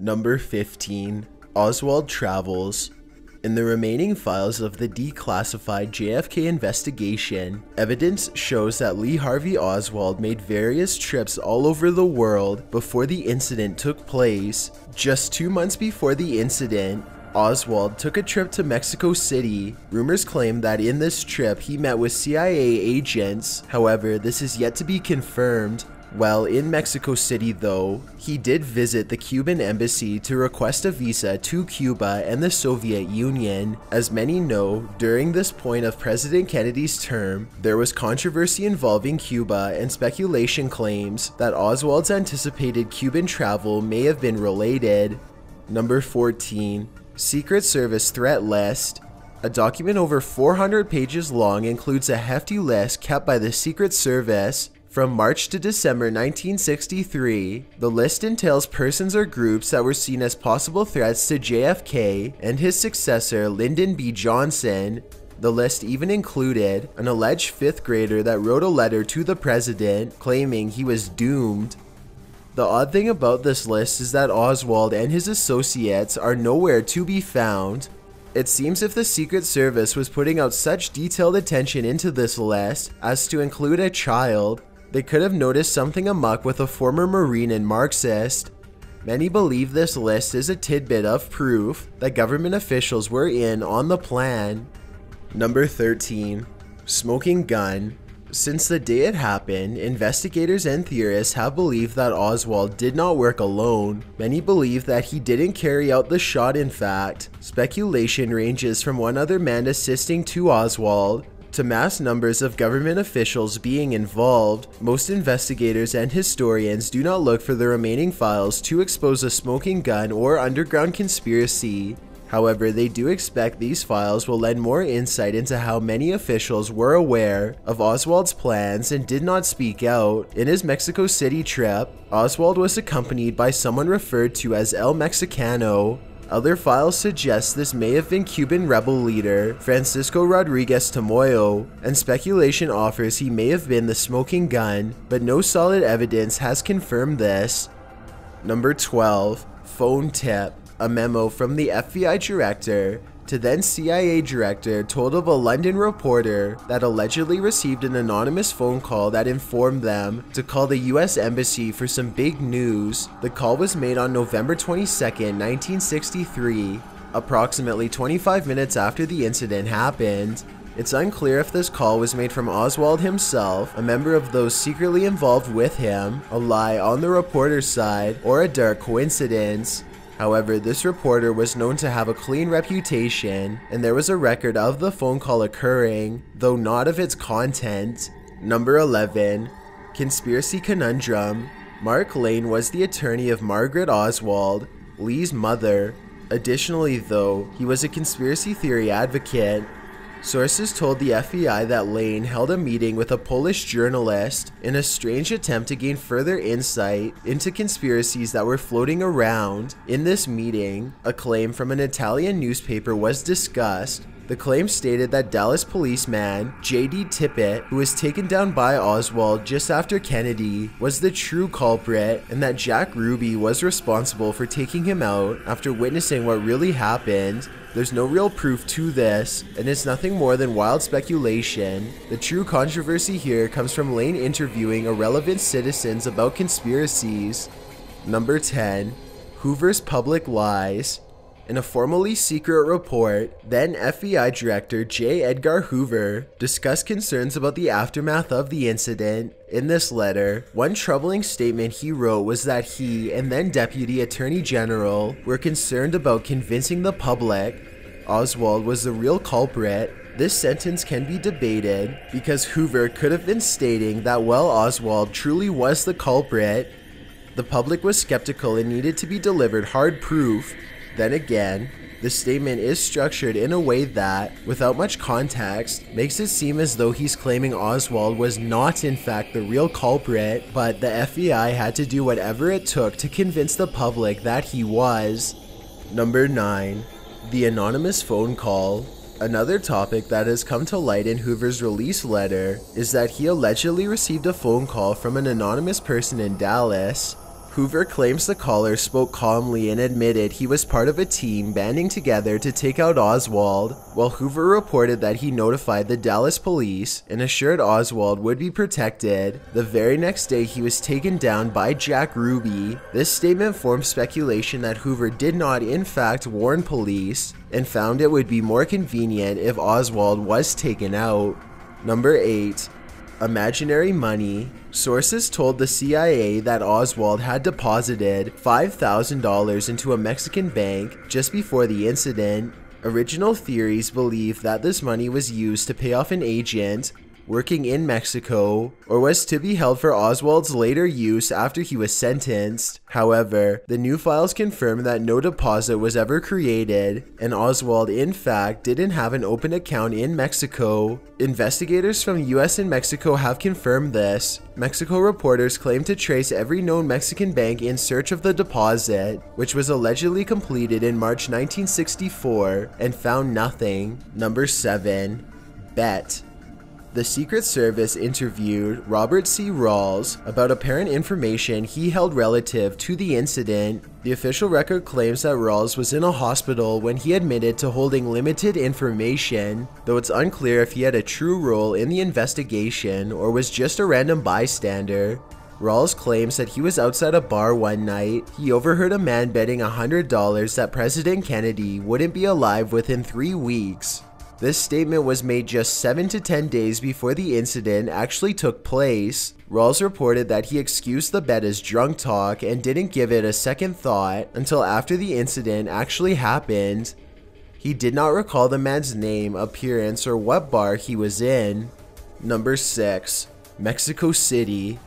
Number 15. Oswald Travels. In the remaining files of the declassified JFK investigation, evidence shows that Lee Harvey Oswald made various trips all over the world before the incident took place. Just 2 months before the incident, Oswald took a trip to Mexico City. Rumors claim that in this trip he met with CIA agents, however, this is yet to be confirmed. While in Mexico City though, he did visit the Cuban embassy to request a visa to Cuba and the Soviet Union. As many know, during this point of President Kennedy's term, there was controversy involving Cuba and speculation claims that Oswald's anticipated Cuban travel may have been related. Number 14. Secret Service Threat List. A document over 400 pages long includes a hefty list kept by the Secret Service from March to December 1963. The list entails persons or groups that were seen as possible threats to JFK and his successor Lyndon B. Johnson. The list even included an alleged 5th grader that wrote a letter to the president claiming he was doomed. The odd thing about this list is that Oswald and his associates are nowhere to be found. It seems if the Secret Service was putting out such detailed attention into this list as to include a child, they could have noticed something amuck with a former Marine and Marxist. Many believe this list is a tidbit of proof that government officials were in on the plan. Number 13. Smoking gun. Since the day it happened, investigators and theorists have believed that Oswald did not work alone. Many believe that he didn't carry out the shot in fact. Speculation ranges from one other man assisting to Oswald to mass numbers of government officials being involved. Most investigators and historians do not look for the remaining files to expose a smoking gun or underground conspiracy. However, they do expect these files will lend more insight into how many officials were aware of Oswald's plans and did not speak out. In his Mexico City trip, Oswald was accompanied by someone referred to as El Mexicano. Other files suggest this may have been Cuban rebel leader Francisco Rodriguez Tamoyo, and speculation offers he may have been the smoking gun, but no solid evidence has confirmed this. Number 12. Phone tip. A memo from the FBI director to then CIA director told of a London reporter that allegedly received an anonymous phone call that informed them to call the US Embassy for some big news. The call was made on November 22, 1963, approximately 25 minutes after the incident happened. It's unclear if this call was made from Oswald himself, a member of those secretly involved with him, a lie on the reporter's side, or a dark coincidence. However, this reporter was known to have a clean reputation, and there was a record of the phone call occurring, though not of its content. Number 11. Conspiracy Conundrum. Mark Lane was the attorney of Margaret Oswald, Lee's mother. Additionally though, he was a conspiracy theory advocate. Sources told the FBI that Lane held a meeting with a Polish journalist in a strange attempt to gain further insight into conspiracies that were floating around. In this meeting, a claim from an Italian newspaper was discussed. The claim stated that Dallas policeman J.D. Tippit, who was taken down by Oswald just after Kennedy, was the true culprit, and that Jack Ruby was responsible for taking him out after witnessing what really happened. There's no real proof to this, and it's nothing more than wild speculation. The true controversy here comes from Lane interviewing irrelevant citizens about conspiracies. Number 10. Hoover's public lies. In a formally secret report, then FBI Director J. Edgar Hoover discussed concerns about the aftermath of the incident. In this letter, one troubling statement he wrote was that he and then Deputy Attorney General were concerned about convincing the public Oswald was the real culprit. This sentence can be debated because Hoover could have been stating that while Oswald truly was the culprit, the public was skeptical and needed to be delivered hard proof. Then again, the statement is structured in a way that, without much context, makes it seem as though he's claiming Oswald was not in fact the real culprit, but the FBI had to do whatever it took to convince the public that he was. Number 9. The anonymous phone call. Another topic that has come to light in Hoover's release letter is that he allegedly received a phone call from an anonymous person in Dallas. Hoover claims the caller spoke calmly and admitted he was part of a team banding together to take out Oswald, while Hoover reported that he notified the Dallas police and assured Oswald would be protected. The very next day he was taken down by Jack Ruby. This statement formed speculation that Hoover did not in fact warn police and found it would be more convenient if Oswald was taken out. Number 8. Imaginary money. Sources told the CIA that Oswald had deposited $5,000 into a Mexican bank just before the incident. Original theories believe that this money was used to pay off an agent working in Mexico, or was to be held for Oswald's later use after he was sentenced. However, the new files confirm that no deposit was ever created, and Oswald in fact didn't have an open account in Mexico. Investigators from US and Mexico have confirmed this. Mexico reporters claim to trace every known Mexican bank in search of the deposit, which was allegedly completed in March 1964, and found nothing. Number 7. Bet. The Secret Service interviewed Robert C. Rawls about apparent information he held relative to the incident. The official record claims that Rawls was in a hospital when he admitted to holding limited information, though it's unclear if he had a true role in the investigation or was just a random bystander. Rawls claims that he was outside a bar one night. He overheard a man betting $100 that President Kennedy wouldn't be alive within 3 weeks. This statement was made just 7 to 10 days before the incident actually took place. Rawls reported that he excused the bet as drunk talk and didn't give it a second thought until after the incident actually happened. He did not recall the man's name, appearance, or what bar he was in. Number 6. Mexico City.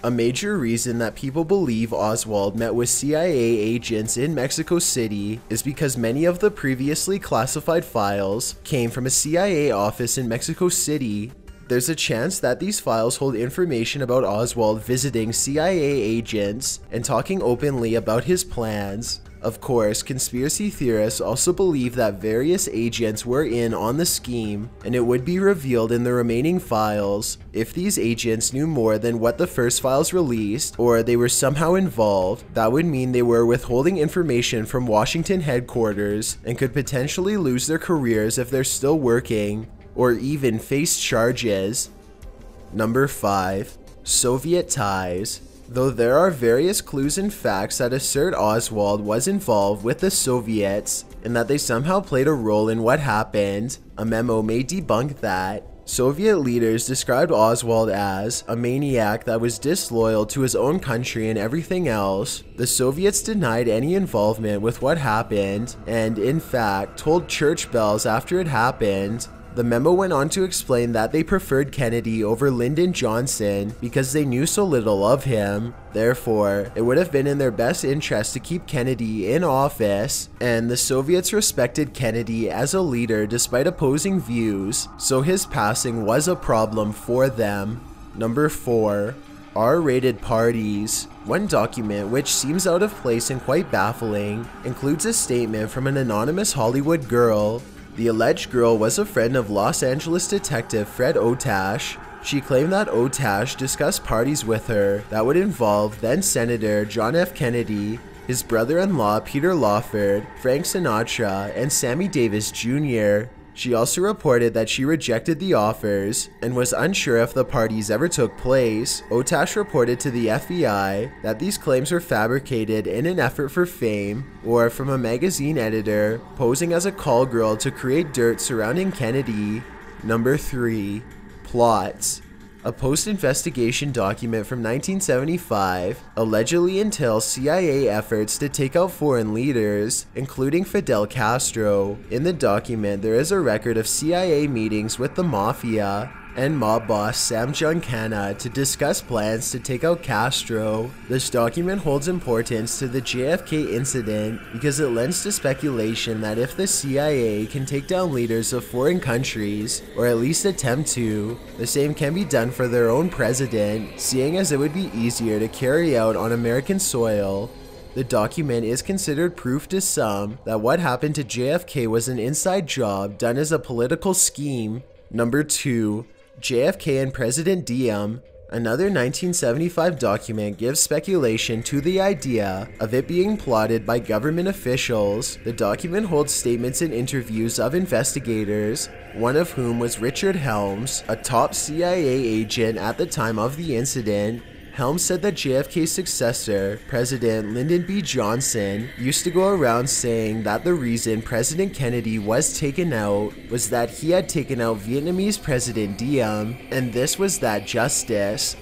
A major reason that people believe Oswald met with CIA agents in Mexico City is because many of the previously classified files came from a CIA office in Mexico City. There's a chance that these files hold information about Oswald visiting CIA agents and talking openly about his plans. Of course, conspiracy theorists also believe that various agents were in on the scheme, and it would be revealed in the remaining files. If these agents knew more than what the first files released, or they were somehow involved, that would mean they were withholding information from Washington headquarters and could potentially lose their careers if they're still working, or even face charges. Number 5. Soviet ties. Though there are various clues and facts that assert Oswald was involved with the Soviets and that they somehow played a role in what happened, a memo may debunk that. Soviet leaders described Oswald as a maniac that was disloyal to his own country and everything else. The Soviets denied any involvement with what happened and, in fact, told church bells after it happened. The memo went on to explain that they preferred Kennedy over Lyndon Johnson because they knew so little of him. Therefore, it would have been in their best interest to keep Kennedy in office, and the Soviets respected Kennedy as a leader despite opposing views, so his passing was a problem for them. Number 4. R-rated parties. One document, which seems out of place and quite baffling, includes a statement from an anonymous Hollywood girl. The alleged girl was a friend of Los Angeles detective Fred Otash. She claimed that Otash discussed parties with her that would involve then-Senator John F. Kennedy, his brother-in-law Peter Lawford, Frank Sinatra, and Sammy Davis Jr. She also reported that she rejected the offers and was unsure if the parties ever took place. Otash reported to the FBI that these claims were fabricated in an effort for fame, or from a magazine editor posing as a call girl to create dirt surrounding Kennedy. Number 3. Plots. A post-investigation document from 1975 allegedly entails CIA efforts to take out foreign leaders, including Fidel Castro. In the document, there is a record of CIA meetings with the Mafia and mob boss Sam Giancana to discuss plans to take out Castro. This document holds importance to the JFK incident because it lends to speculation that if the CIA can take down leaders of foreign countries, or at least attempt to, the same can be done for their own president, seeing as it would be easier to carry out on American soil. The document is considered proof to some that what happened to JFK was an inside job done as a political scheme. Number 2. JFK and President Diem. Another 1975 document gives speculation to the idea of it being plotted by government officials. The document holds statements and interviews of investigators, one of whom was Richard Helms, a top CIA agent at the time of the incident. Helms said that JFK's successor, President Lyndon B. Johnson, used to go around saying that the reason President Kennedy was taken out was that he had taken out Vietnamese President Diem, and this was that justice.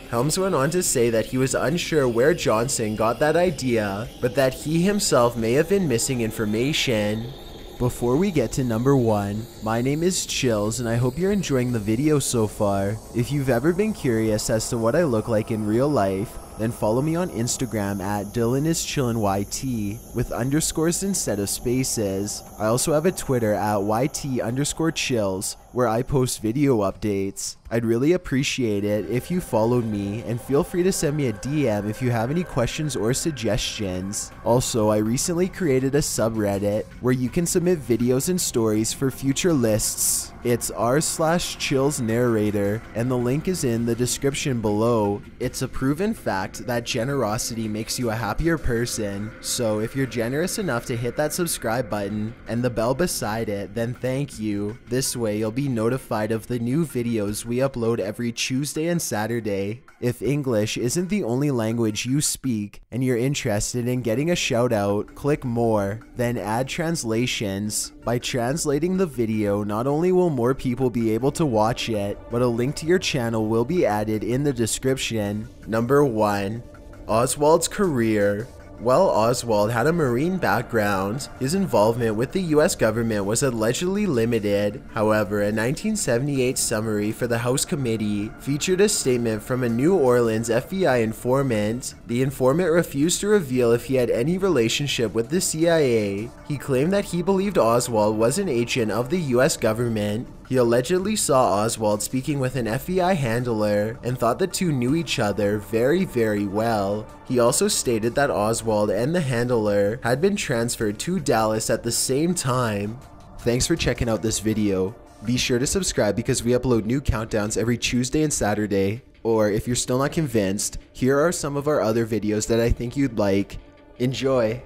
Helms went on to say that he was unsure where Johnson got that idea, but that he himself may have been missing information. Before we get to number 1, my name is Chills and I hope you're enjoying the video so far. If you've ever been curious as to what I look like in real life, then follow me on Instagram at DylanIsChillinYT with underscores instead of spaces. I also have a Twitter at YT_chills where I post video updates. I'd really appreciate it if you followed me, and feel free to send me a DM if you have any questions or suggestions. Also, I recently created a subreddit where you can submit videos and stories for future lists. It's r/chillsnarrator, and the link is in the description below. It's a proven fact that generosity makes you a happier person, so if you're generous enough to hit that subscribe button and the bell beside it, then thank you. This way you'll be notified of the new videos we upload every Tuesday and Saturday. If English isn't the only language you speak and you're interested in getting a shout out, click more, then add translations. By translating the video, not only will more people be able to watch it, but a link to your channel will be added in the description. Number 1. Oswald's career. While Oswald had a Marine background, his involvement with the US government was allegedly limited. However, a 1978 summary for the House Committee featured a statement from a New Orleans FBI informant. The informant refused to reveal if he had any relationship with the CIA. He claimed that he believed Oswald was an agent of the US government. He allegedly saw Oswald speaking with an FBI handler and thought the two knew each other very well. He also stated that Oswald and the handler had been transferred to Dallas at the same time. Thanks for checking out this video. Be sure to subscribe because we upload new countdowns every Tuesday and Saturday. Or if you're still not convinced, here are some of our other videos that I think you'd like. Enjoy!